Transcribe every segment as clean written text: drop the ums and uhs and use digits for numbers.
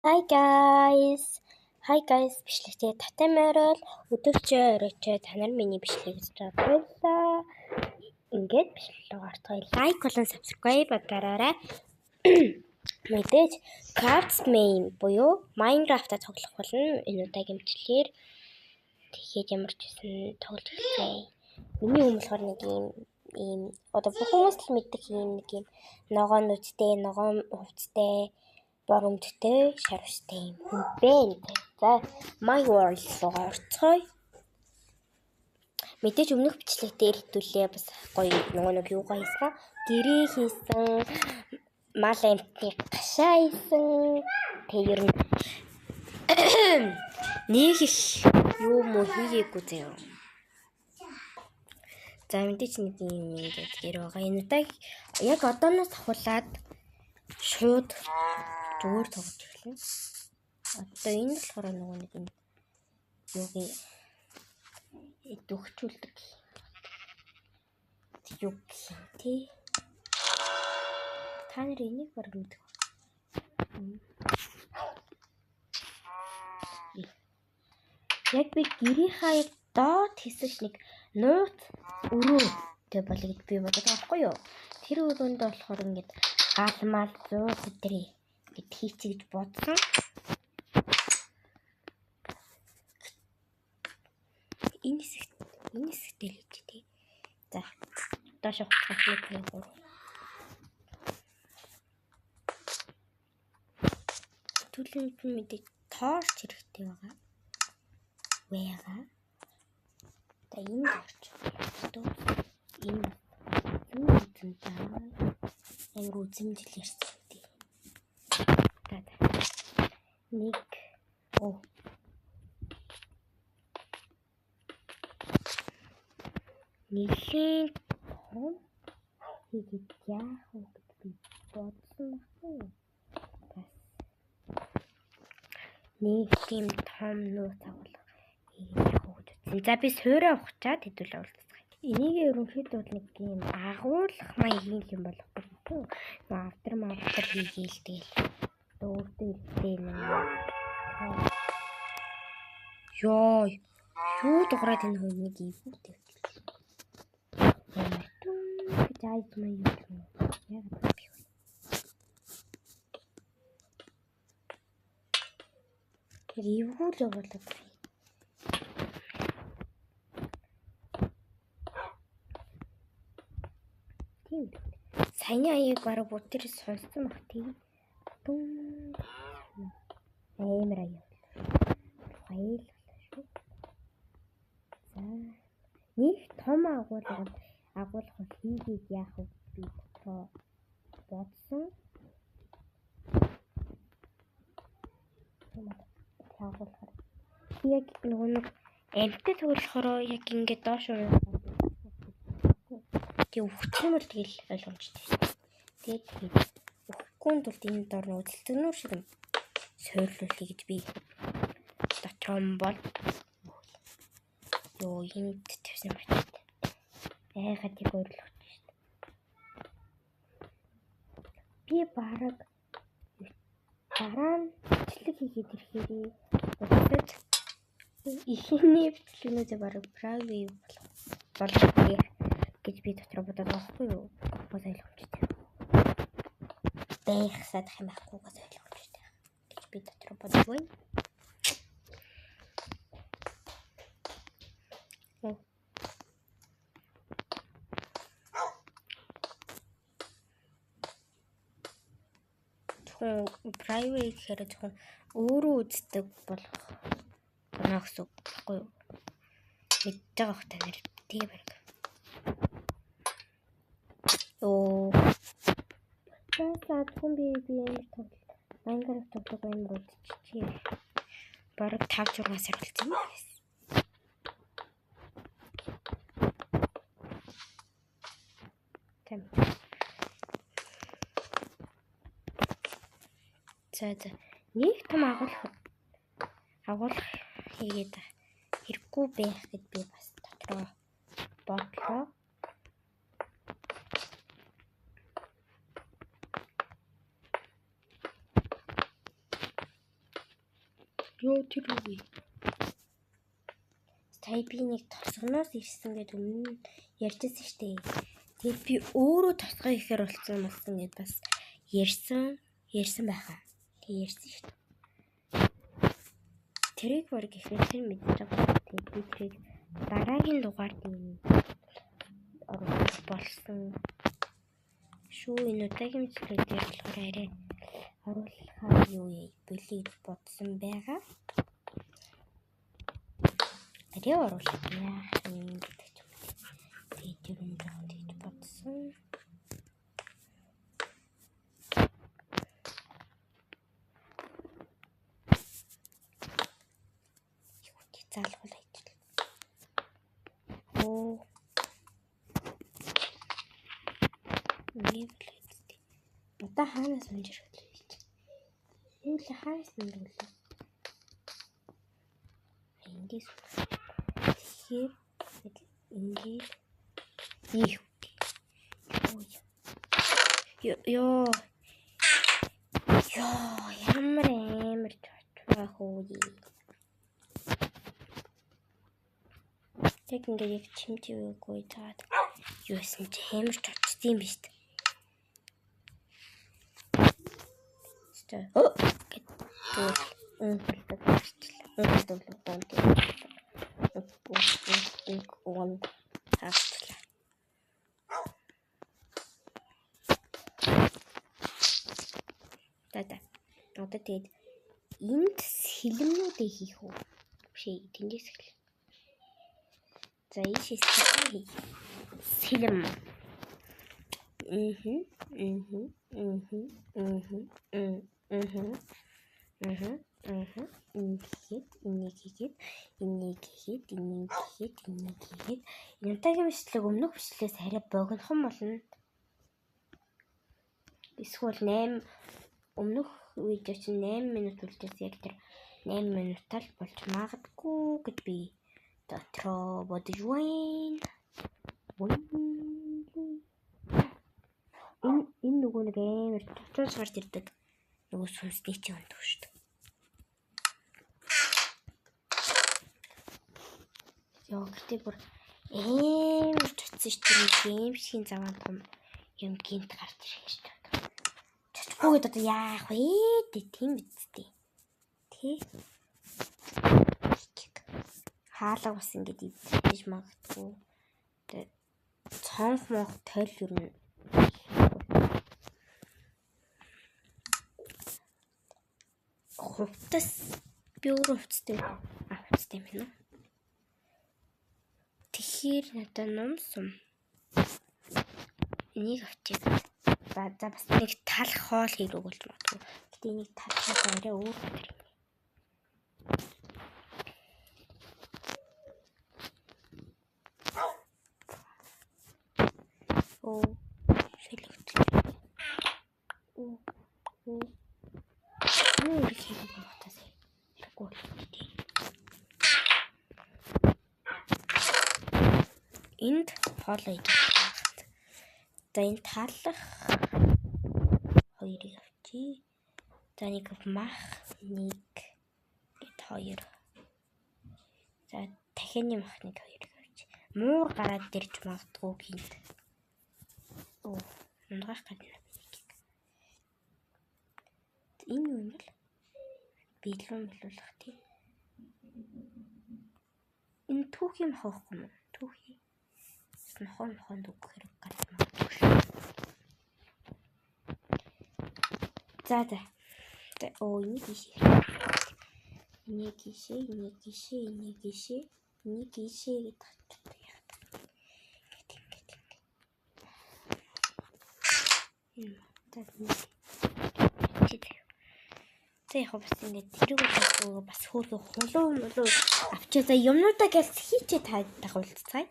Hi guys. Hi guys. Бичлэгтэй татамаарал өдөрчөө оройчоо та нар миний бичлэг үзэж байгаа. Ингээд бичлэг ортгоё. Лайк болон subscribe дараарай. Мэдээж Crafts Main буюу Minecraft-а тоглох болно. Энэ удаагийн бичлэгээр тэгээд ямар ч үсэн тоглож хэлээ. Миний юм болохоор нэг ийм одоо бүх хүмүүс л мэддэг нэг юм ногоонуудтай, ногоон хувцтай, боромжтой, шарвштай юм хүн. За, My World руу орцгоё. Мэдээж өмнөх бичлэг дээр хитүүлээ бас гоё нэг юугаа хийсэн. Гэрээ хийсэн, мал амтны гашаа хийсэн. Тэгээ ер нь нэг их юм уу хийгээгүй заяа. За мэдээж нэг юм ингээд гэр байгаа. Энэ удааг яг одооноос ахуулаад шууд зүгээр тоглож эхэлнэ. Одоо энэ болохоор нэг юм юугийн идвхчүүлдэг юу гэх тий. Та нар энийг баг мэдэх. Яг би гэрийнхаа доод хэсэг нэг нууц өрөө тэг болоо гэж би бодож байгаа байхгүй юу? Тэр өрөөнд болохоор ингээд гаалмал 100 өдрий гэд хийчих гэж бодсон. Энэ хэсэгтэй л гэж тий. За доош хавцах нэг юм. Түлхэмд мэдээ торч хэрэгтэй байгаа. Вэга. Та энэ торч. Энэ зүүнтаа ангуу зэмжлэрсэн тий. Та. Нэг нэлийн том хийгээд яах вэ гэж би бодсон байна. Бас нэг тийм том нууц агуулга хийгээд яах вэ гэж бодсон. За би суураа ухчаад хэдүүлээ уулзах. Энийг ерөнхийдөө нэг юм агуулах маягийн юм болохгүй. Автар хийгээл тэгэл өөртөө илтэй нэг. Ёо. Юу дуграад энэ хоёрыг ийгүүтэй. Зайд маяг юм. Яг би. Ривүүл явуулаад. Тийм. Саяны аяыг бараг бүтэрс сонссон баг тийм. Амар аяа. Файл шүү. За. Нэг том агуулга хийгээд яах вэ би бодсон. Агуулгаар. Яг нэг амттай тоглохороо яг ингээд доош уу. Тэг өгчмөр тэгэл ойлгомжтой. Тэгээд өгөхгүй бол энэ дор нүүдэлтгнөр шиг юм сойрлуулъя гэж би дотрон бол ёо юмд тавьсан байна. Яагаад яг өөрлөгч шүү дээ. Би бараг дараа нь бичлэг хийгээд ирэхээр бодож ихний бичлэгнүүдээ бараг private болох гэж би дотроо бодоод байгаа хгүй юу? Гол ойлгомжтой. Бэхсад юм ахгүйгээс ойлгомжтой гэж би дотроо бодож байна. Private гэхээр зөвхөн өөрөө үздэг болох байна гэсэн үг байхгүй юу? Мэдж байгаа хөх та нар тийм байна. Саад хүн би амар тоглол. Minecraft тоглох амар удчих. Бараг 5-6 сар болсон юм байна. Тэм. За нэг том агуулга хийгээд хэрэггүй байх гэд би бас дотроо бодлоо. Ёо тэр үгүй. Би нэг тосгоноос ирсэн гэдэг өмнө ярьжсэн штэ. Тэгээд би өөрөө тосгоо ихээр болсон гэд бас ярьсан байхаа. Тэгээд ярьсан штэ. Тэрийг баг ихээр тэр мэдэж байгаа. Тэгээд би тэрийг дараагийн дугаард оруулах болсон. Шүү энэ удаагийн мэдлэг дээр болохоор арай оруулахаа юу бэлийг бодсон байгаа. Арай оруулах яах юм гэдэг ч юм. Тэгээд ер нь жоохон тийж бодсон. Залхуул ажил. Нэвлэдтэй. Одоо хаанаас унжирх вэ? Юу л хаанаас нэвлээ? Эндээс. Тэгэхээр ингээд ёо ямар амар чочроо хөөе. Тэг ингээд яг чимт юугүй таад юусэн ч амар чочдсан биз дээ. Одоо тэгээд энд сэлэмнүүдээ хийх үү? Биш тэндээс эхэл. За ийшээ сэлэм. Энийг янтагийн бичлэг өмнөх бичлэгээс арай богинохон болно. Эсвэл 8 өмнөх видео чинь 8 минут үлдээс яг тэр 8 минутаар болж магадгүй гэж би дотроо бодож байна. Энэ нөгөө нэг амар дотроо гарч ирдэг. Нөгөө сүнсний чи ондог шүү дээ. Яа гэдэг бүр амар чуцсан шүү дээ. Ийм шиг заван том юм гинт гарч ирэх шүү дээ. Чочгүйд одоо яах вэ? Тийм биз дээ. Тэ. Хаалга бас ингэж ивдэж магадгүй. Тэгээд цонх мох тойл юу н хувцас би өөрөө хувцастай хувцастай юм байна. Тэгэхээр надад номсон. Энийг авчиг. За бас нэг талах хоол хийрэг болж магадгүй. Гэтэ энийг талах арай өөр юм. Энд хоолоо идэх. За энэ талах хоёрыг авчи. За нэг мах нэг гэт хоёр. За дахианы мах нэг хоёрыг авчи. Муур гараад дэрж магадгүй гинт. Ундгах гэдэг. Энэ юм л биелүүн мэлүүлэх тийм. Энэ түүхийн хоохгүй юм. Түүхий. Нохон дүүх хэрэг гарч магадгүй шүү. За. Энийг ийшээ. Энийг ийшээ гэдэг хатдаг яа. За яг бас ингэ тэрэг бас хөөрхөн хулуу авчаа. За юмнуудаа гэлс хийчээ тагуулцгаая.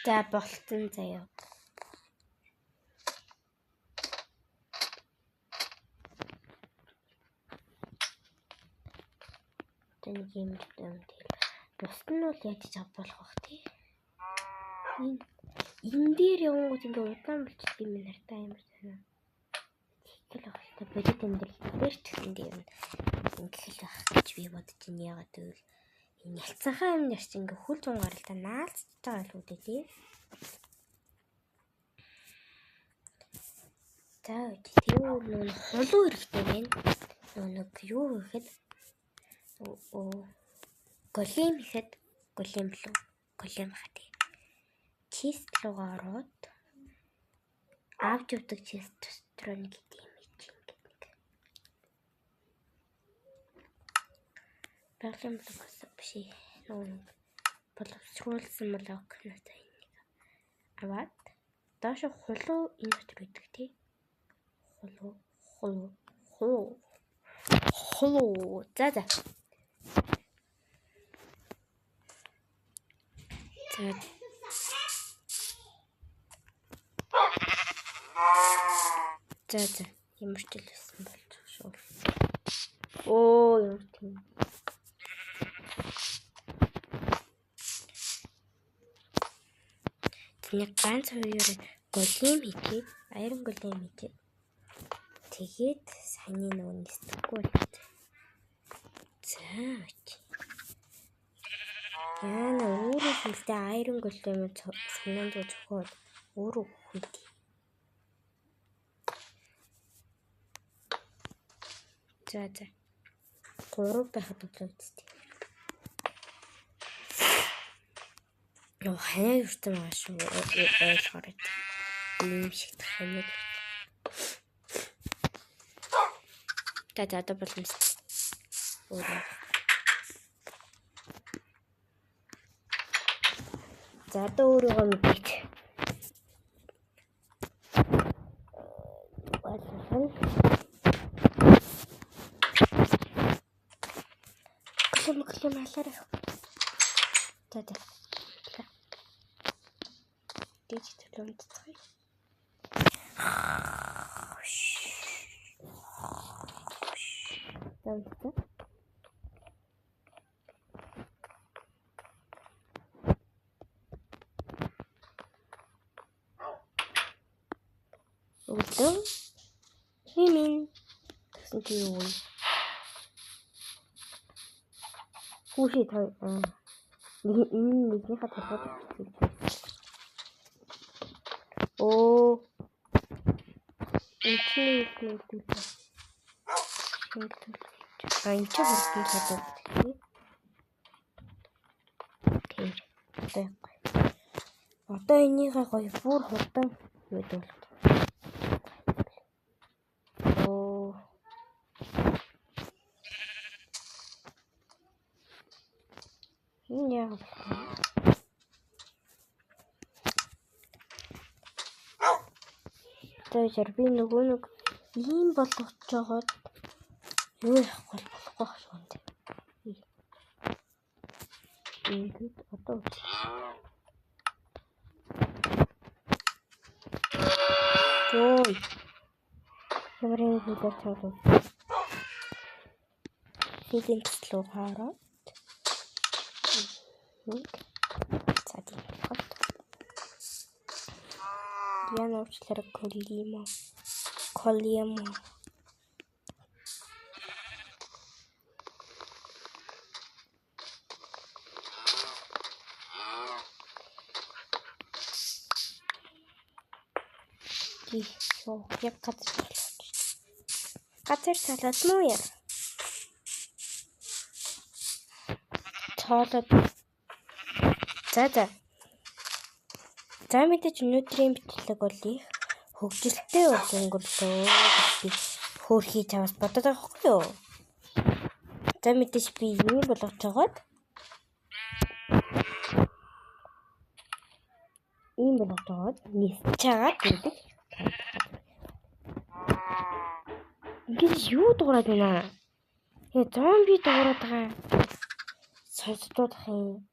За болтон заяа. Тэнийг юм тийм. Бусд нь бол яаж авбболох бах тий. Энэ дээр явангууд ингээ удаан болчихсон юм нартай амар санаа. Тэгэл авахтай бодит амьдрал дээр ч гэсэн тийм ингэхэл байх. гэж би бодож байна. Ягаад гэвэл энэ ялцсанхаа юм нэрч ингээ хөл зүүн гаралтай наалцж байгаа л үүдээ тий. За тэр нүүн хулуу хэрэгтэй байна. Нэг юу гэхэд голем ихэд голем хаа тий. Чист руугаа ороод авч явдаг чист руу нэг юм чинь гэдэг. Голем блокс биш. Нүүн боловсруулсан блок надаа энийг аваад доош хулуу энэ дотор байдаг тий. Хулуу. За. Ямар ч л байсан болж шүү. Ямар тийм. Тэний ганц хоёр голем хийгээд, айрон голем хийгээд тэгээд саяны нөгөө нисдэггүй болчихсон. За. Яна өөрөө хэлтэй айрон голем санаанд зохиол өөрөө хүйт. За. 3 байхад үлээдтэй. Хаяа юртан байгаа шүү. Ойлгохоор ийм шиг хаяа. Та боломж. За өөрийгөө мэдээч. Клем алаарай. За. Диджитал унтцгаая. Удаа химин гэсэн чи юу вэ? Хүүший той нэгнийхээ толгойд энэ одоо энийхээ гоё бүр хурдан үйдэл. Энэ яа. Тэр би нөгөө нэг ийм болгож жагаад юу яахгүй болохгүй шүү дээ. Ингээд одоо ой. Ямарын хэлээр цаглав. Хийдийн төслөө хараад. Цаадын хот. Яна учлаар колимо. Яг газар салаад муу яа. Цаалаад. За мэдээж өнөөдрийн бичлэг бол их хөгжилтэй өнгөрлөө гэж би хөөрхий чамаас бодоод байгаа хгүй юу. За мэдээж би юм болгож жагаад нисч чагаад гэдэг. Ингээд юу дуурайд байна? Зомби дуурайд байгаа. Сонсдод хин.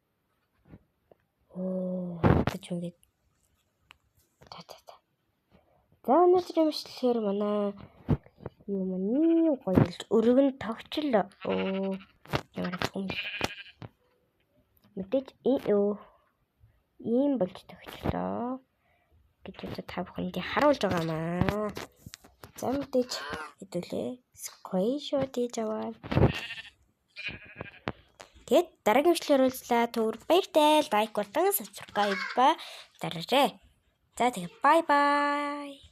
Гэж үгээд. За өнөөдрийн бичлэгээр манай юм гоё өргөн тогчлоо. Ямар юм. Мэдээж ийм болж тогчлоо гэж та бүхэнд харуулж байгаа маа. За мэдээж хэдүүлээ. Screenshot хийж аваад Тэгээд дараагийн бичлэгээр уулзлаа. Түр баяртай. Лайк болон subscribe дараарай. За тэгээ bye bye.